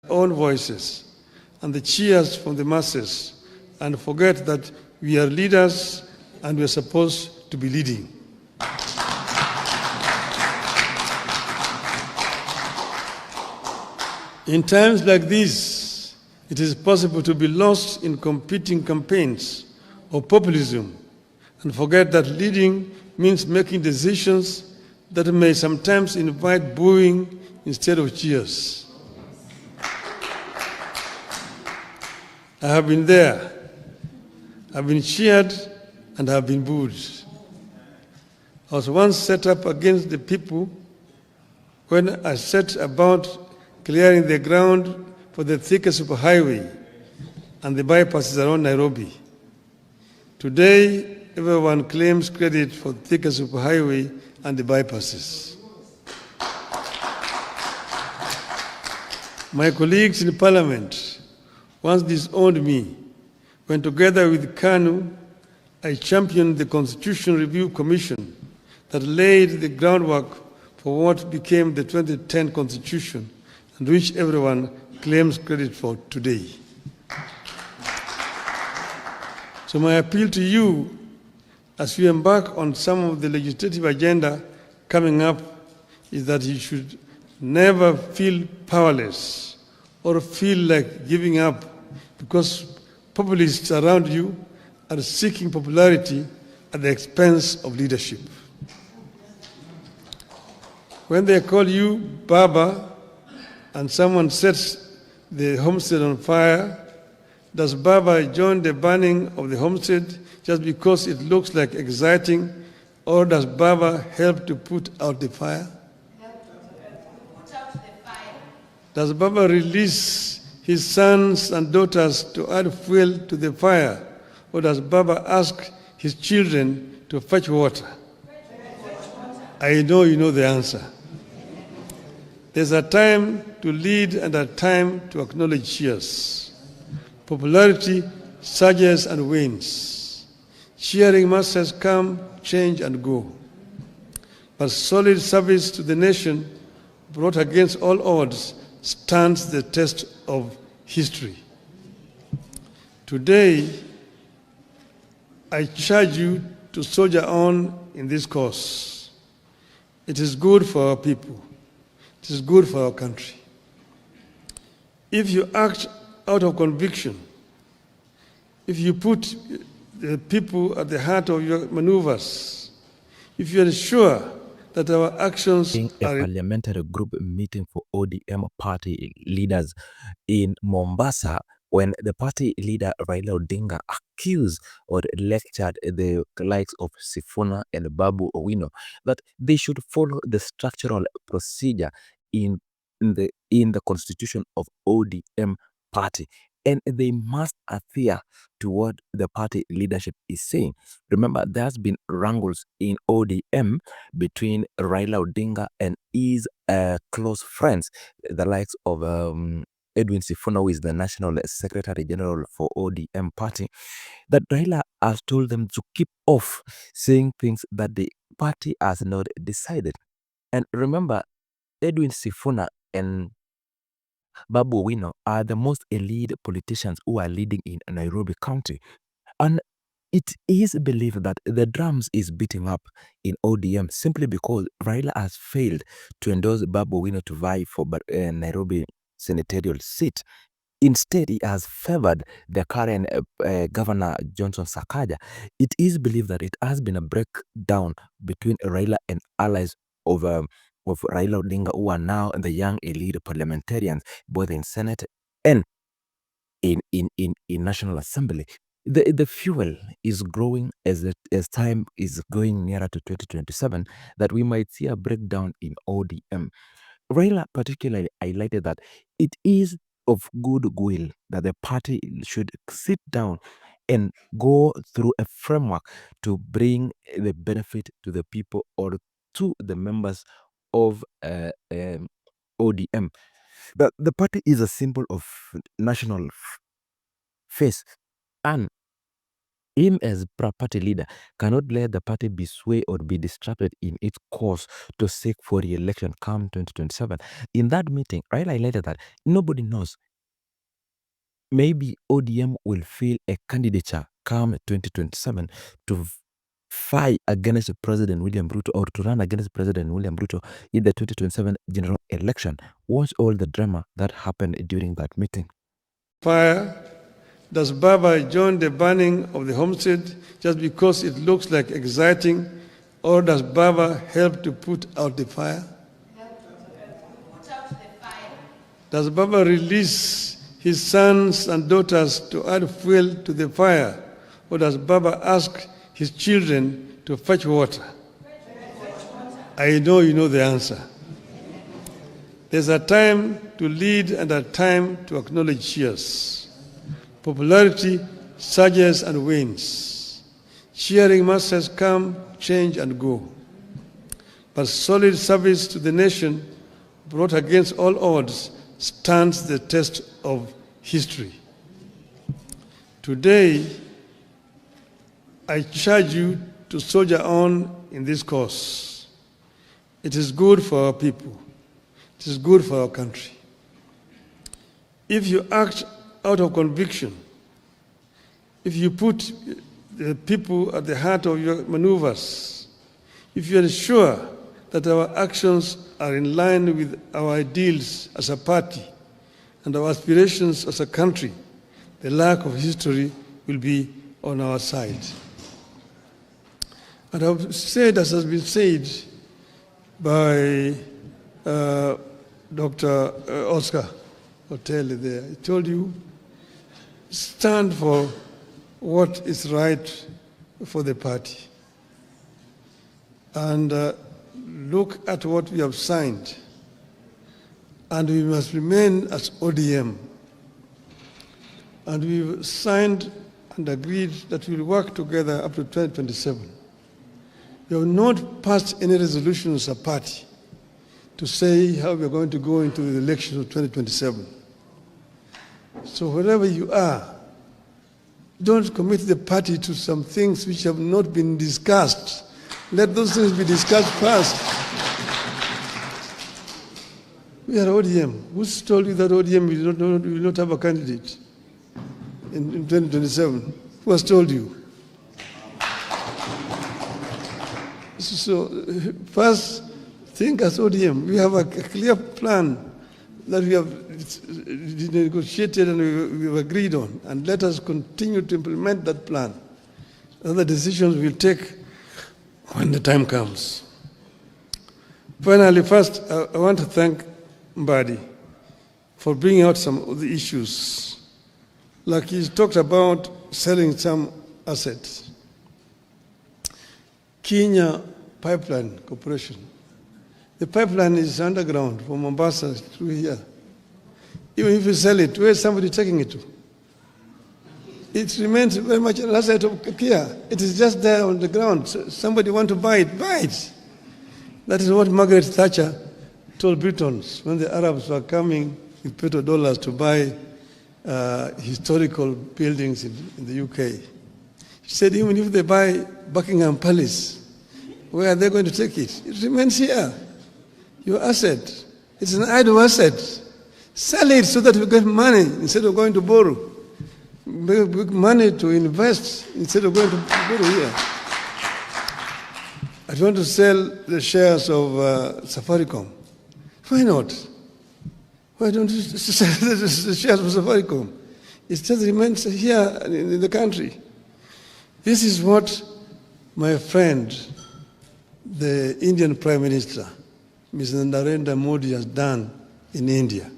own voices and the cheers from the masses and forget that we are leaders and we are supposed to be leading. In times like these, it is possible to be lost in competing campaigns or populism and forget that leading means making decisions that may sometimes invite booing instead of cheers. I have been there. I've been cheered and have been booed. I was once set up against the people when I set about clearing the ground for the Thika superhighway and the bypasses around Nairobi. Today, everyone claims credit for Thika superhighway and the bypasses. My colleagues in Parliament once disowned me when, together with KANU, I championed the Constitution Review Commission that laid the groundwork for what became the 2010 Constitution and which everyone claims credit for today. So my appeal to you as you embark on some of the legislative agenda coming up is that you should never feel powerless or feel like giving up because populists around you are seeking popularity at the expense of leadership. When they call you Baba and someone sets the homestead on fire, does Baba join the burning of the homestead just because it looks like exciting, or does Baba help to put out the fire? Does Baba release his sons and daughters to add fuel to the fire, or does Baba ask his children to fetch water? I know you know the answer. There's a time to lead and a time to acknowledge cheers. Popularity surges and wanes. Cheering masses come, change, and go. But solid service to the nation, brought against all odds, stands the test of history. Today, I charge you to soldier on in this cause. It is good for our people. It is good for our country. If you act out of conviction, if you put the people at the heart of your maneuvers, if you are sure that our actions are... A parliamentary group meeting for ODM party leaders in Mombasa when the party leader Raila Odinga accused or lectured the likes of Sifuna and Babu Owino that they should follow the structural procedure in the constitution of ODM party, and they must adhere to what the party leadership is saying. Remember, there's been wrangles in ODM between Raila Odinga and his close friends, the likes of Edwin Sifuna, who is the National Secretary General for ODM party, that Raila has told them to keep off saying things that the party has not decided. And remember, Edwin Sifuna and Babu Owino are the most elite politicians who are leading in Nairobi County. And it is believed that the drums is beating up in ODM simply because Raila has failed to endorse Babu Owino to vie for Nairobi senatorial seat. Instead, he has favored the current Governor Johnson Sakaja. It is believed that it has been a breakdown between Raila and allies of Raila Odinga, who are now the young elite parliamentarians, both in Senate and in National Assembly. The fuel is growing as time is going nearer to 2027, that we might see a breakdown in ODM. Raila particularly highlighted that it is of goodwill that the party should sit down and go through a framework to bring the benefit to the people or to the members of ODM. But the party is a symbol of national face, and him as party leader cannot let the party be swayed or be distracted in its course to seek for re-election come 2027. In that meeting, Raila highlighted that nobody knows. Maybe ODM will field a candidature come 2027 to fight against President William Ruto or to run against President William Ruto in the 2027 general election. Watch all the drama that happened during that meeting. Fire. Does Baba join the burning of the homestead just because it looks like exciting, or does Baba help to put out the fire? Does Baba release his sons and daughters to add fuel to the fire, or does Baba ask his children to fetch water? I know you know the answer. There's a time to lead and a time to acknowledge cheers. Popularity surges and wanes. Cheering masses come, change, and go. But solid service to the nation, brought against all odds, stands the test of history. Today, I charge you to soldier on in this cause. It is good for our people. It is good for our country. If you act out of conviction, if you put the people at the heart of your maneuvers, if you are sure that our actions are in line with our ideals as a party and our aspirations as a country, the lack of history will be on our side. And I've said, as has been said by Dr. Oscar Otele there, he told you, stand for what is right for the party. And look at what we have signed. And we must remain as ODM. And we've signed and agreed that we'll work together up to 2027. We have not passed any resolution as a party to say how we're going to go into the election of 2027. So wherever you are, don't commit the party to some things which have not been discussed. Let those things be discussed first. We are ODM. Who's told you that ODM will not have a candidate in 2027? Who has told you? So first, think as ODM. We have a clear plan that we have negotiated and we've agreed on, and let us continue to implement that plan. Other decisions we'll take when the time comes. Finally, first, I want to thank Mbadi for bringing out some of the issues. Like he's talked about selling some assets. Kenya Pipeline Corporation. The pipeline is underground from Mombasa through here. Even if you sell it, where is somebody taking it to? It remains very much an asset of Kia. It is just there on the ground. So somebody want to buy it, buy it. That is what Margaret Thatcher told Britons when the Arabs were coming with petrodollars to buy historical buildings in the UK. She said, even if they buy Buckingham Palace, where are they going to take it? It remains here. Your asset. It's an idle asset. Sell it so that we get money instead of going to borrow. Money to invest instead of going to borrow here. I want to sell the shares of Safaricom. Why not? Why don't you sell the shares of Safaricom? It just remains here in the country. This is what my friend, the Indian Prime Minister, Mr. Narendra Modi, has done in India.